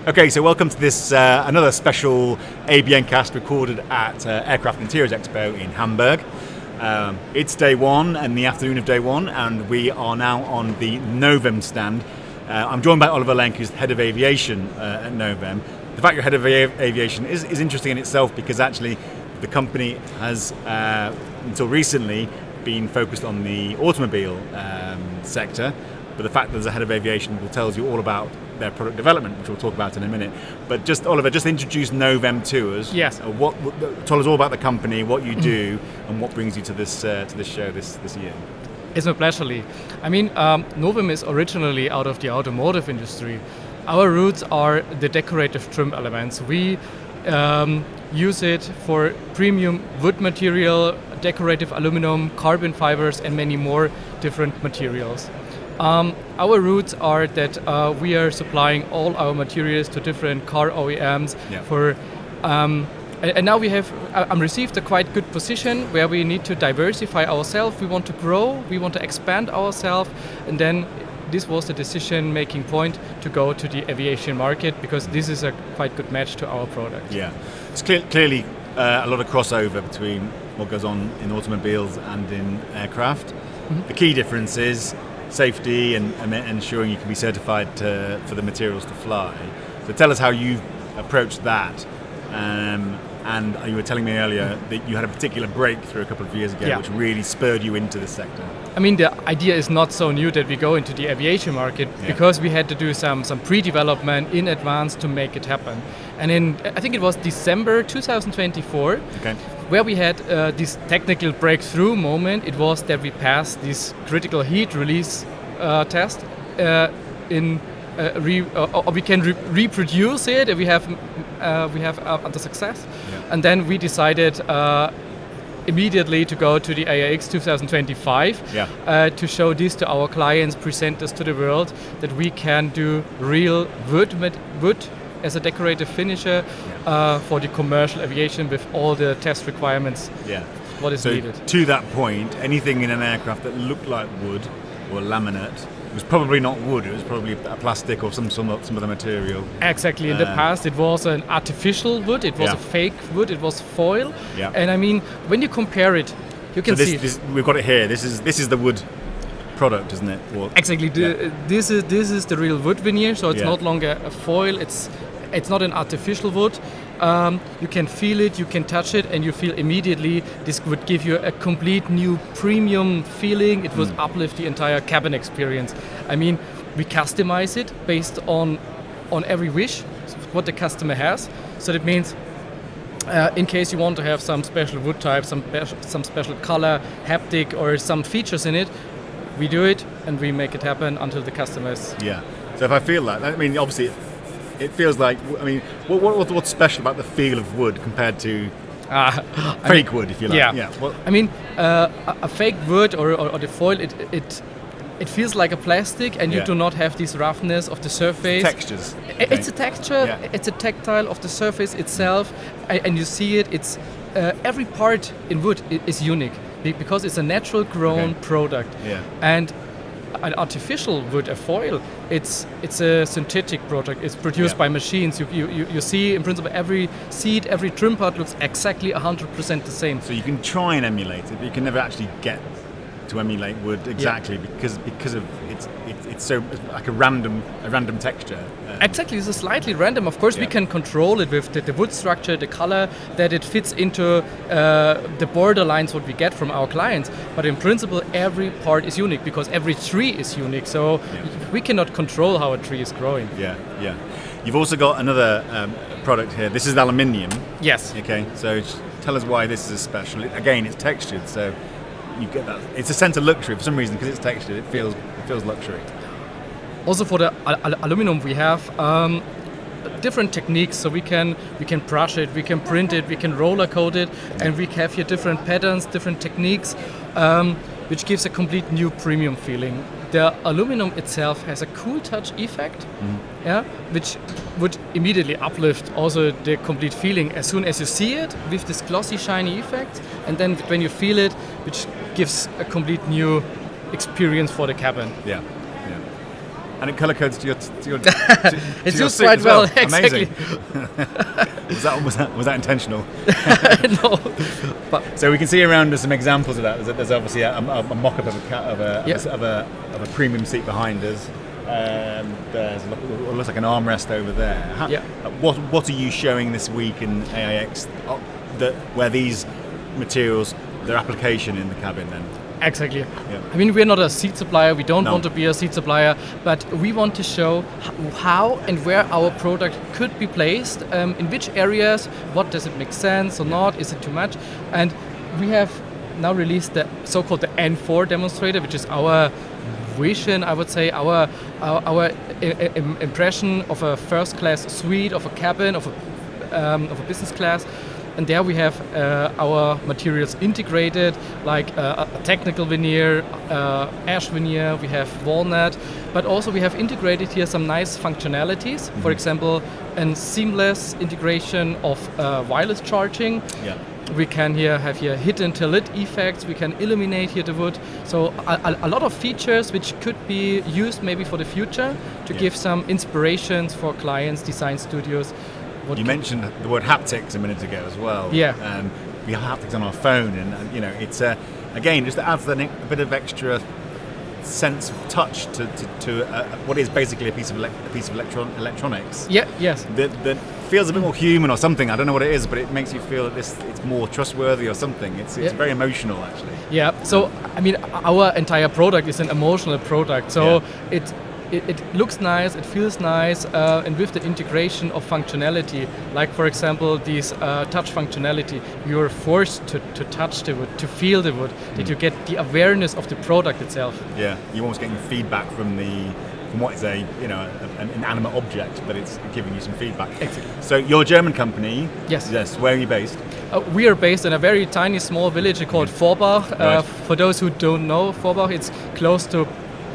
Okay, so welcome to this another special ABNcast recorded at Aircraft Interiors Expo in Hamburg. It's day one and the afternoon of day one, and we are now on the Novem stand. I'm joined by Oliver Lenk, who's head of aviation at Novem. The fact you're head of aviation is interesting in itself, because actually the company has, until recently, been focused on the automobile sector. But the fact that there's a head of aviation tells you all about their product development, which we'll talk about in a minute. But just, Oliver, just introduce Novem to us. Yes. Tell us all about the company, what you do, and what brings you to this show this year. It's my pleasure, Lee. I mean, Novem is originally out of the automotive industry. Our roots are the decorative trim elements. We use it for premium wood material, decorative aluminum, carbon fibers, and many more different materials. Our roots are that we are supplying all our materials to different car OEMs. Yeah. And now we have received a quite good position where we need to diversify ourselves. We want to grow, we want to expand ourselves, and then this was the decision-making point to go to the aviation market, because this is a quite good match to our product. Yeah, it's clearly a lot of crossover between what goes on in automobiles and in aircraft. Mm-hmm. The key difference is safety and ensuring you can be certified for the materials to fly. So tell us how you've approached that. And you were telling me earlier that you had a particular breakthrough a couple of years ago, which really spurred you into this sector. I mean, the idea is not so new that we go into the aviation market, because we had to do some pre-development in advance to make it happen. And in, I think it was December 2024, where we had this technical breakthrough moment. It was that we passed this critical heat release test we can reproduce it. We have under success, and then we decided immediately to go to the AIX 2025 to show this to our clients, present this to the world, that we can do real wood as a decorative finisher for the commercial aviation with all the test requirements. What is needed. To that point, anything in an aircraft that looked like wood or laminate was probably not wood. It was probably a plastic or some other material. Exactly. In the past, it was an artificial wood. It was a fake wood. It was foil. And I mean, when you compare it, you can see. We've got it here. This is the wood product, isn't it? Exactly. This is the real wood veneer. So it's not longer a foil. It's not an artificial wood. You can feel it, you can touch it, and you feel immediately this would give you a complete new premium feeling. It would uplift the entire cabin experience. I mean, we customize it based on every wish, what the customer has. So that means in case you want to have some special wood type, some special color, haptic, or some features in it, we do it and we make it happen until the customers. Yeah. So if I feel that, I mean, obviously, it feels like, I mean, what's special about the feel of wood compared to fake wood, if you like? I mean, a fake wood or the foil, it feels like a plastic, and you do not have this roughness of the surface. Textures. It's a texture. It's a tactile of the surface itself, and you see it. It's every part in wood is unique because it's a natural grown product. And an artificial wood, a foil, it's a synthetic product. It's produced by machines. You see, in principle, every seat, every trim part looks exactly 100% the same. So you can try and emulate it, but you can never actually get to emulate wood exactly because of it's so like a random texture. Exactly, it's slightly random. Of course, we can control it with the wood structure, the color, that it fits into the borderlines what we get from our clients. But in principle, every part is unique because every tree is unique. So we cannot control how a tree is growing. Yeah. You've also got another product here. This is aluminium. Yes. Okay. So tell us why this is special. Again, it's textured, so you get that. It's a sense of luxury for some reason, because it's textured. It feels luxury. Also for the aluminum, we have different techniques. So we can brush it, we can print it, we can roller coat it, and we have here different patterns, different techniques, which gives a complete new premium feeling. The aluminum itself has a cool touch effect, which would immediately uplift also the complete feeling as soon as you see it with this glossy, shiny effect, and then when you feel it, which gives a complete new experience for the cabin. And it color codes to your It's your used suit quite as well. well, exactly. Amazing. was that intentional? No, but So we can see around there's some examples of that. There's obviously a mock-up of a premium seat behind us. There's what looks like an armrest over there. What are you showing this week in AIX where these materials, their application in the cabin then? exactly. Yeah. I mean, we're not a seat supplier. We don't No. want to be a seat supplier, but we want to show how and where our product could be placed, in which areas, what does it make sense or not, is it too much? And we have now released the so-called the N4 demonstrator, which is our vision, I would say, our impression of a first-class suite, of a cabin, of a business class. And there we have our materials integrated, like a technical veneer, ash veneer, we have walnut, but also we have integrated here some nice functionalities. For example, a seamless integration of wireless charging. Yeah. We can have hidden to lit effects, we can illuminate here the wood. So a lot of features which could be used maybe for the future to give some inspirations for clients, design studios. You mentioned the word haptics a minute ago as well. Yeah. We have haptics on our phone, and it's again just adds a bit of extra sense of touch to what is basically a piece of electronics. Yeah. Yes. That feels a bit more human or something. I don't know what it is, but it makes you feel that it's more trustworthy or something. It's very emotional actually. Yeah. So I mean, our entire product is an emotional product. So it looks nice, it feels nice, and with the integration of functionality, like for example these touch functionality, you're forced to touch the wood, to feel the wood, that you get the awareness of the product itself. Yeah, you're almost getting feedback from what is an inanimate object, but it's giving you some feedback. Exactly. So you're a German company. Yes. Yes. Where are you based? We are based in a very tiny, small village called Vorbach. Right. For those who don't know Vorbach, it's close to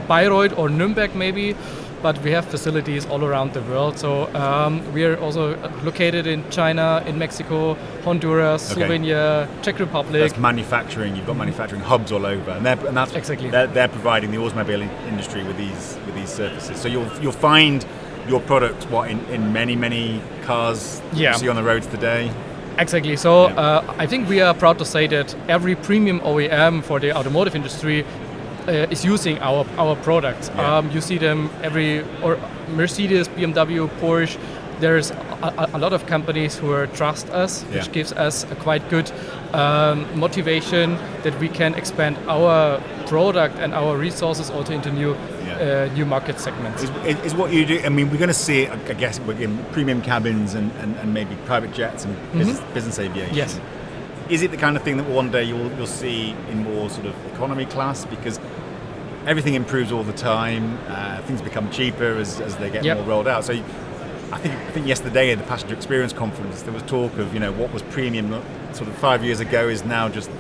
Bayreuth or Nuremberg maybe, but we have facilities all around the world. So we are also located in China, in Mexico, Honduras, Slovenia, Czech Republic. That's manufacturing. You've got manufacturing hubs all over, and that's exactly. They're providing the automobile industry with these services. So you'll find your product in many cars you see on the roads today. Exactly. So I think we are proud to say that every premium OEM for the automotive industry is using our products. Yeah. You see them or Mercedes, BMW, Porsche. There's a lot of companies who trust us, which gives us a quite good motivation that we can expand our product and our resources also into new market segments. Is what you do. I mean, we're going to see it, I guess, in premium cabins and maybe private jets and business aviation. Yes. Is it the kind of thing that one day you'll see in more sort of economy class? Because everything improves all the time. Things become cheaper as they get more rolled out. So I think yesterday at the Passenger Experience Conference there was talk of what was premium sort of 5 years ago is now just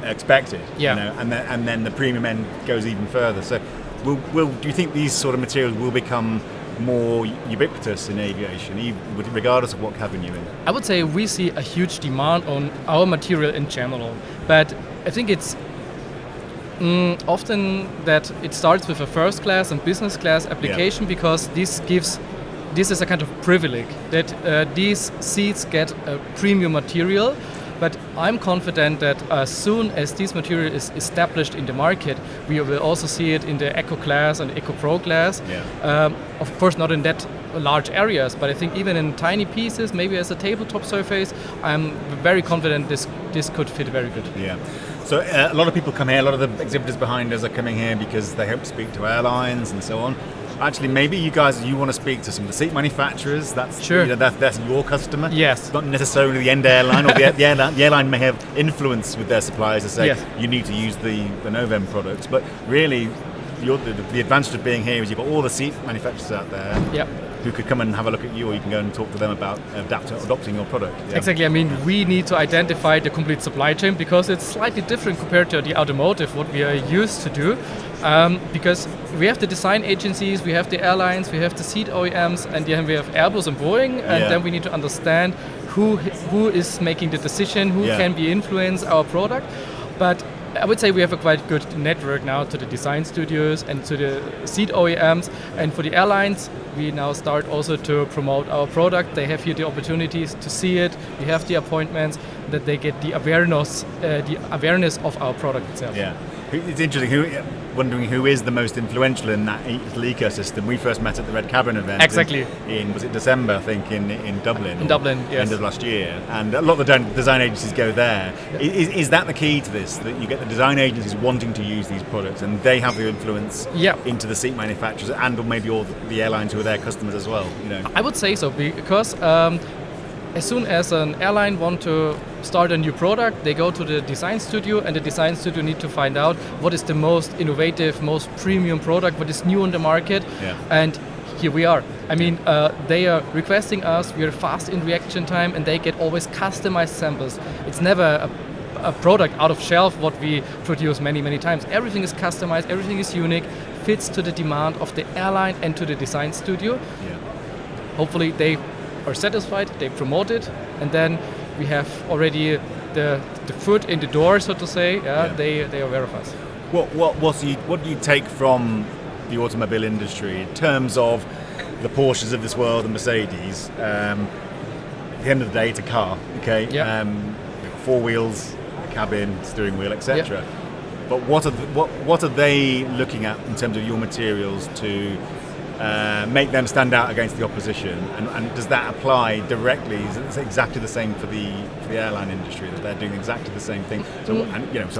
expected. And then the premium end goes even further. So do you think these sort of materials will become more ubiquitous in aviation, regardless of what cabin you're in? I would say we see a huge demand on our material in general, but I think it's often that it starts with a first class and business class application because this is a kind of privilege that these seats get a premium material. But I'm confident that as soon as this material is established in the market, we will also see it in the Eco class and Eco Pro class. Of course, not in that large areas, but I think even in tiny pieces, maybe as a tabletop surface, I'm very confident this could fit very good. Yeah. So a lot of people come here, a lot of the exhibitors behind us are coming here because they hope to speak to airlines and so on. Actually, maybe you want to speak to some of the seat manufacturers. That's sure. That's your customer. Yes. Not necessarily the end airline, or the airline may have influence with their suppliers to say you need to use the Novem products. But really, the advantage of being here is you've got all the seat manufacturers out there who could come and have a look at you, or you can go and talk to them about adopting your product. Yeah. Exactly. I mean, we need to identify the complete supply chain because it's slightly different compared to the automotive, what we are used to do. Because we have the design agencies, we have the airlines, we have the seat OEMs, and then we have Airbus and Boeing, and then we need to understand who is making the decision, who can be influence our product. But I would say we have a quite good network now to the design studios and to the seat OEMs, and for the airlines we now start also to promote our product. They have here the opportunities to see it. We have the appointments that they get the awareness of our product itself. Yeah, it's interesting. Wondering who is the most influential in that ecosystem. We first met at the Red Cabin event. Exactly. In was it December? I think in Dublin. In Dublin, yes. End of last year, and a lot of the design agencies go there. Yeah. Is that the key to this? That you get the design agencies wanting to use these products, and they have the influence into the seat manufacturers and or maybe all the airlines who are their customers as well. You know. I would say so because. As soon as an airline wants to start a new product, they go to the design studio, and the design studio need to find out what is the most innovative, most premium product, what is new on the market, and here we are. I mean, they are requesting us, we are fast in reaction time, and they get always customized samples. It's never a product out of shelf what we produce many times. Everything is customized, everything is unique, fits to the demand of the airline and to the design studio. Yeah. Hopefully they are satisfied, they promote it, and then we have already the foot in the door, so to say. They are aware of us. What do you take from the automobile industry in terms of the Porsches of this world and Mercedes? At the end of the day, it's a car, okay? Yeah. 4 wheels, a cabin, steering wheel, etc. But what are they looking at in terms of your materials to make them stand out against the opposition, and does that apply directly? Is it exactly the same for the airline industry, that they're doing exactly the same thing? So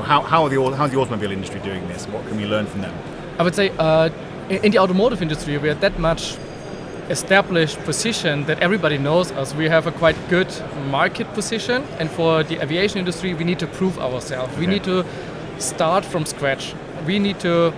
how's the automobile industry doing this? What can we learn from them? I would say in the automotive industry we are that much established position that everybody knows us. We have a quite good market position, and for the aviation industry we need to prove ourselves. We need to start from scratch. We need to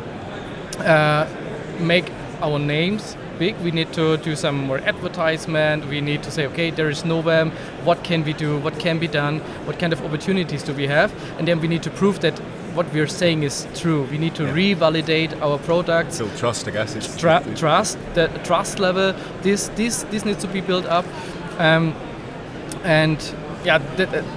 make our names big. We need to do some more advertisement. We need to say, okay, there is Novem. What can we do? What can be done? What kind of opportunities do we have? And then we need to prove that what we're saying is true. We need to revalidate our products. Build trust, I guess. It's trust. The trust level. This needs to be built up.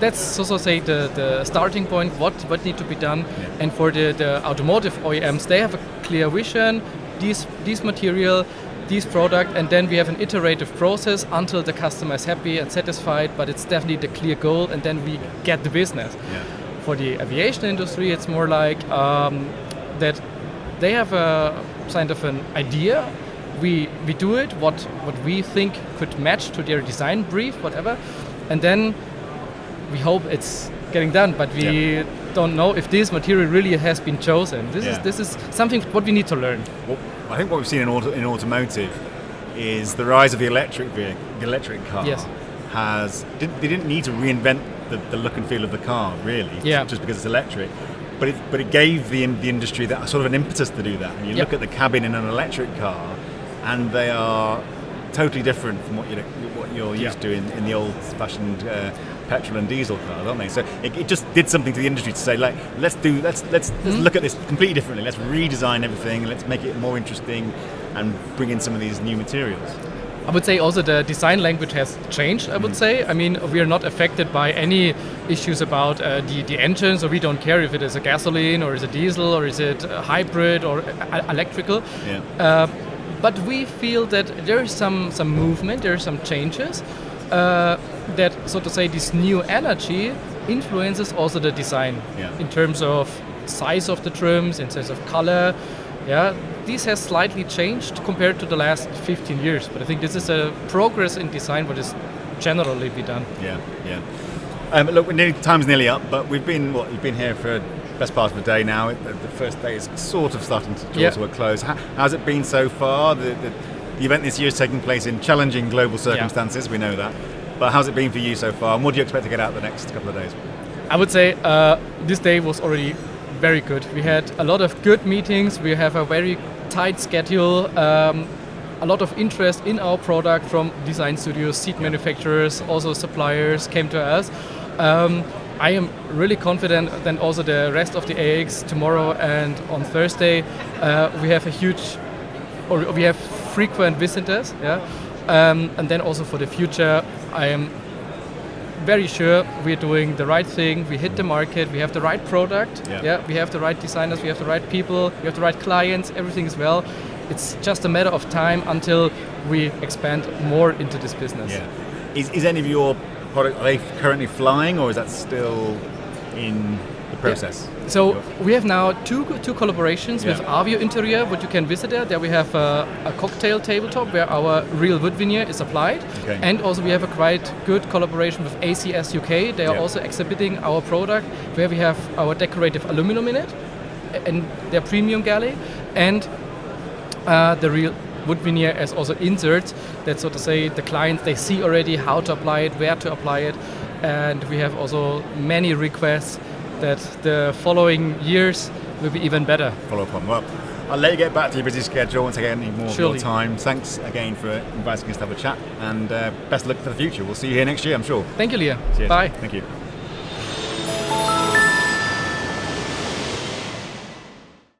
That's so to say the starting point. What need to be done? Yeah. And for the automotive OEMs, they have a clear vision. This material, this product, and then we have an iterative process until the customer is happy and satisfied, but it's definitely the clear goal, and then we get the business. Yeah. For the aviation industry, it's more like that they have a kind of an idea. We do it, what we think could match to their design brief, whatever, and then we hope it's getting done, but we don't know if this material really has been chosen. This is something what we need to learn. Well, I think what we've seen in automotive is the rise of the electric car. Yes. They didn't need to reinvent the look and feel of the car, really, just because it's electric. But it gave the industry that sort of an impetus to do that. And you look at the cabin in an electric car, and they are totally different from what you're used to in the old-fashioned petrol and diesel cars, aren't they? So it just did something to the industry to say, like, let's look at this completely differently. Let's redesign everything. Let's make it more interesting, and bring in some of these new materials. I would say also the design language has changed, I would say. I mean, we are not affected by any issues about the engine, so we don't care if it is a gasoline or is it diesel or is it a hybrid or electrical. Yeah. But we feel that there is some movement, there are some changes, that, so to say, this new energy influences also the design in terms of size of the trims, in terms of color. This has slightly changed compared to the last 15 years, but I think this is a progress in design what is generally be done. Look, time's nearly up, but you've been here for best part of the day now. The first day is sort of starting to draw to a close. How's it been so far? The event this year is taking place in challenging global circumstances, we know that. But how's it been for you so far, and what do you expect to get out the next couple of days? I would say this day was already very good. We had a lot of good meetings. We have a very tight schedule. A lot of interest in our product from design studios, seat manufacturers, also suppliers came to us. I am really confident that also the rest of the AIX tomorrow and on Thursday we have frequent visitors. And then also for the future, I am very sure we're doing the right thing, we hit the market, we have the right product, we have the right designers, we have the right people, we have the right clients, everything is well. It's just a matter of time until we expand more into this business. Yeah. Is any of your product, are they currently flying, or is that still in the process? Yeah. So we have now two collaborations with Aircraft Interiors, what you can visit there. There we have a cocktail tabletop where our real wood veneer is applied. Okay. And also we have a quite good collaboration with ACS UK. They are also exhibiting our product where we have our decorative aluminum in it and their premium galley, and the real wood veneer as also inserts that, so to say, the clients, they see already how to apply it, where to apply it, and we have also many requests that the following years will be even better. Follow up on. Well, I'll let you get back to your busy schedule once I get any more of your time. Thanks again for inviting us to have a chat, and best of luck for the future. We'll see you here next year, I'm sure. Thank you, Leah. Cheers. Bye. Thank you.